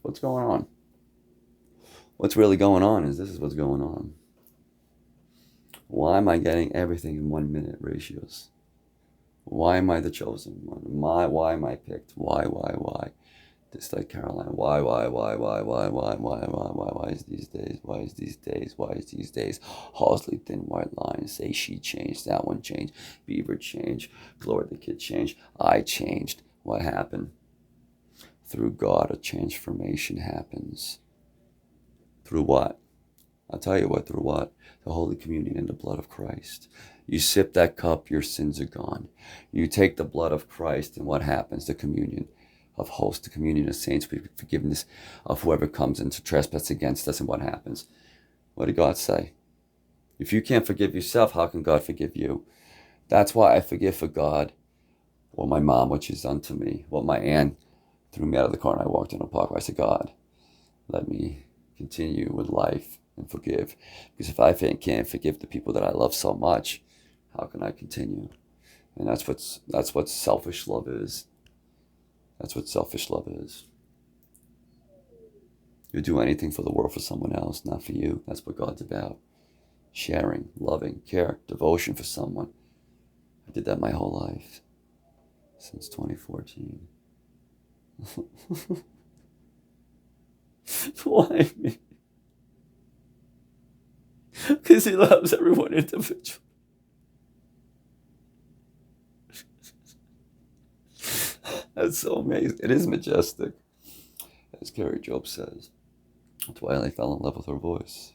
What's going on? What's really going on is this is what's going on. Why am I getting everything in 1 minute ratios? Why am I the chosen one? Why am I picked? Why? Just like Caroline, why is these days? Why is these days? Why is these days? Halsley, thin white lines, say she changed, that one changed, Beaver changed, Gloria the kid changed, I changed. What happened? Through God, a transformation happens. Through what? I'll tell you what, through what? The Holy Communion and the blood of Christ. You sip that cup, your sins are gone. You take the blood of Christ, and what happens? The communion of hosts, the communion of saints, forgiveness of whoever comes into trespass against us, and what happens? What did God say? If you can't forgive yourself, how can God forgive you? That's why I forgive for God, what my mom, what she's done to me, what my aunt threw me out of the car and I walked in a park. I said, God, let me continue with life and forgive. Because if I can't forgive the people that I love so much, how can I continue? And that's what selfish love is. That's what selfish love is. You do anything for the world for someone else, not for you. That's what God's about. Sharing, loving, care, devotion for someone. I did that my whole life. Since 2014. Why me? Because he loves everyone individually. That's so amazing. It is majestic. As Carrie Job says. That's why I fell in love with her voice.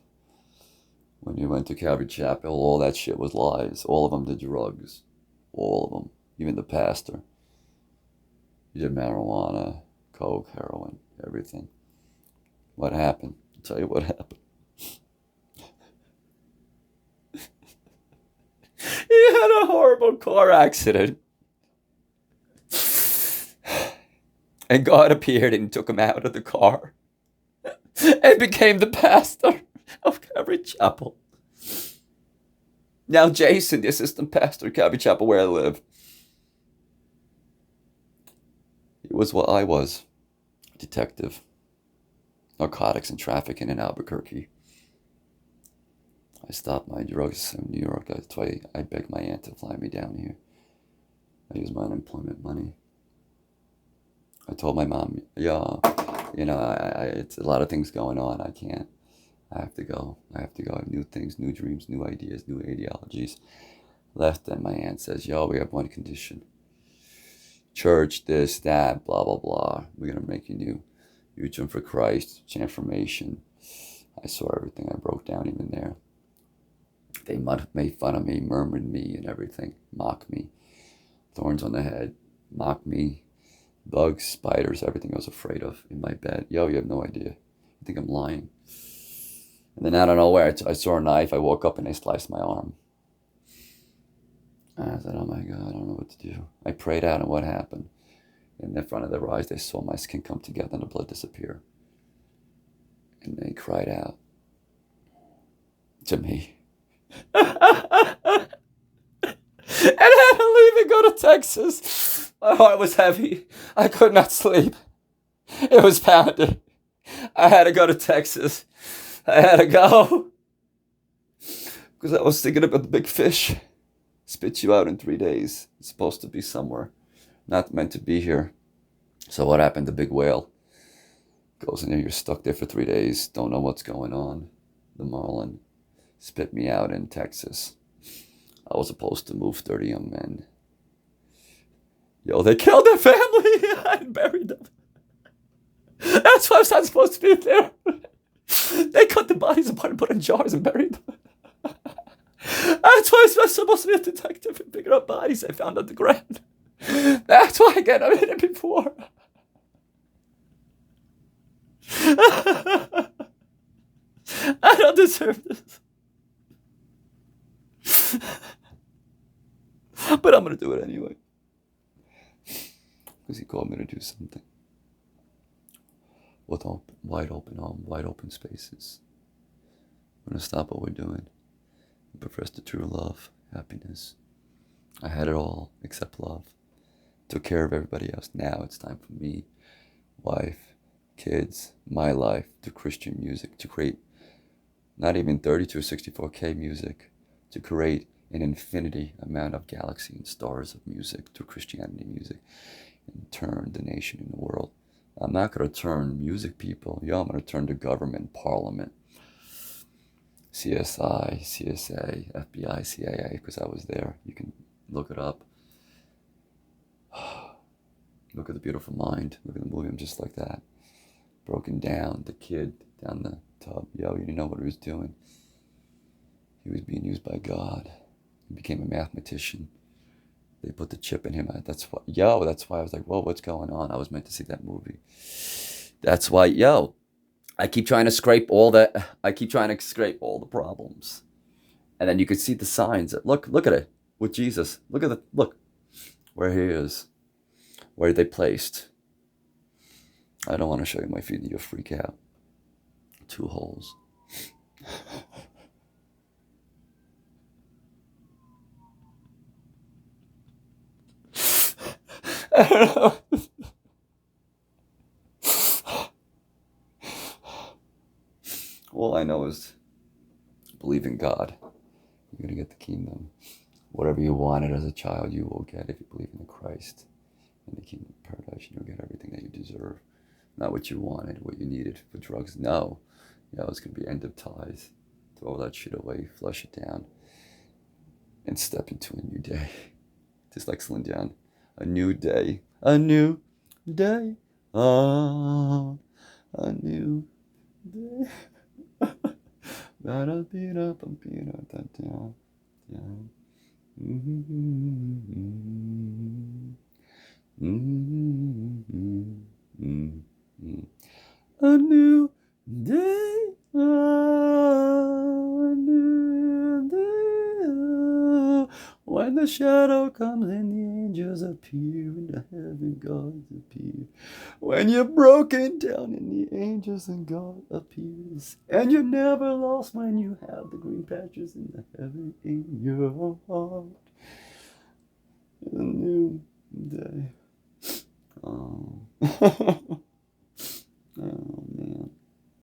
When you went to Calvary Chapel, all that shit was lies. All of them did drugs. All of them. Even the pastor. He did marijuana, coke, heroin, everything. What happened? I'll tell you what happened. He had a horrible car accident. And God appeared and took him out of the car and became the pastor of Calvary Chapel. Now Jason, the assistant pastor of Calvary Chapel where I live, he was what I was, detective, narcotics and trafficking in Albuquerque. I stopped my drugs in New York. That's why I begged my aunt to fly me down here. I used my unemployment money. I told my mom, yeah, it's a lot of things going on. I can't. I have to go. I have to go. I have new things, new dreams, new ideas, new ideologies. Left, and my aunt says, yo, we have one condition. Church, this, that, blah, blah, blah. We're going to make you new. You jump for Christ, transformation. I saw everything. I broke down even there. They made fun of me, murmured me and everything, mocked me. Thorns on the head, mocked me. Bugs, spiders, everything I was afraid of in my bed. Yo, you have no idea. You think I'm lying? And then out of nowhere, I saw a knife. I woke up and they sliced my arm. And I said, oh my God, I don't know what to do. I prayed out, and what happened? And in front of their eyes, they saw my skin come together and the blood disappear. And they cried out to me. And I had to leave and go to Texas. My heart was heavy. I could not sleep. It was pounding. I had to go to Texas. I had to go. Because I was thinking about the big fish. Spits you out in 3 days. It's supposed to be somewhere. Not meant to be here. So what happened? The big whale goes in there. You're stuck there for 3 days. Don't know what's going on. The marlin spit me out in Texas. I was supposed to move 30 young men. Yo, they killed their family and buried them. That's why I was not supposed to be there. They cut the bodies apart and put in jars and buried them. That's why I was supposed to be a detective and picking up bodies I found on the ground. That's why I get a minute before. I don't deserve this. But I'm going to do it anyway. Because he called me to do something. With wide open spaces. We're going to stop what we're doing and profess the true love, happiness. I had it all except love. Took care of everybody else. Now it's time for me, wife, kids, my life, through Christian music, to create not even 32 or 64K music, to create an infinity amount of galaxy and stars of music through Christianity music, and turn the nation and the world. I'm not going to turn music people. I'm going to turn the government, parliament, CSI, CSA, FBI, CIA, because I was there. You can look it up. Look at The Beautiful Mind. Look at the movie. I'm just like that. Broken down. The kid down the tub. You didn't know what he was doing. He was being used by God. He became a mathematician. They put the chip in him. That's why I was like, whoa, what's going on? I was meant to see that movie. That's why, I keep trying to scrape all the problems. And then you could see the signs. Look at it with Jesus. Look where he is. Where they placed. I don't want to show you my feet and you'll freak out. 2 holes. I don't know. All I know is believe in God. You're going to get the kingdom. Whatever you wanted as a child, you will get if you believe in Christ. In the kingdom of paradise, you'll get everything that you deserve. Not what you wanted, what you needed for drugs. No. It's going to be end of ties. Throw all that shit away, flush it down, and step into a new day. Just like Celine Dion. A new day. A new day. Ah, a new day. A new day, a new day. When the shadow comes and the angels appear and the heaven gods appear. When you're broken down and the angels and God appears. And you're never lost when you have the green patches in the heaven in your heart. A new day. Oh.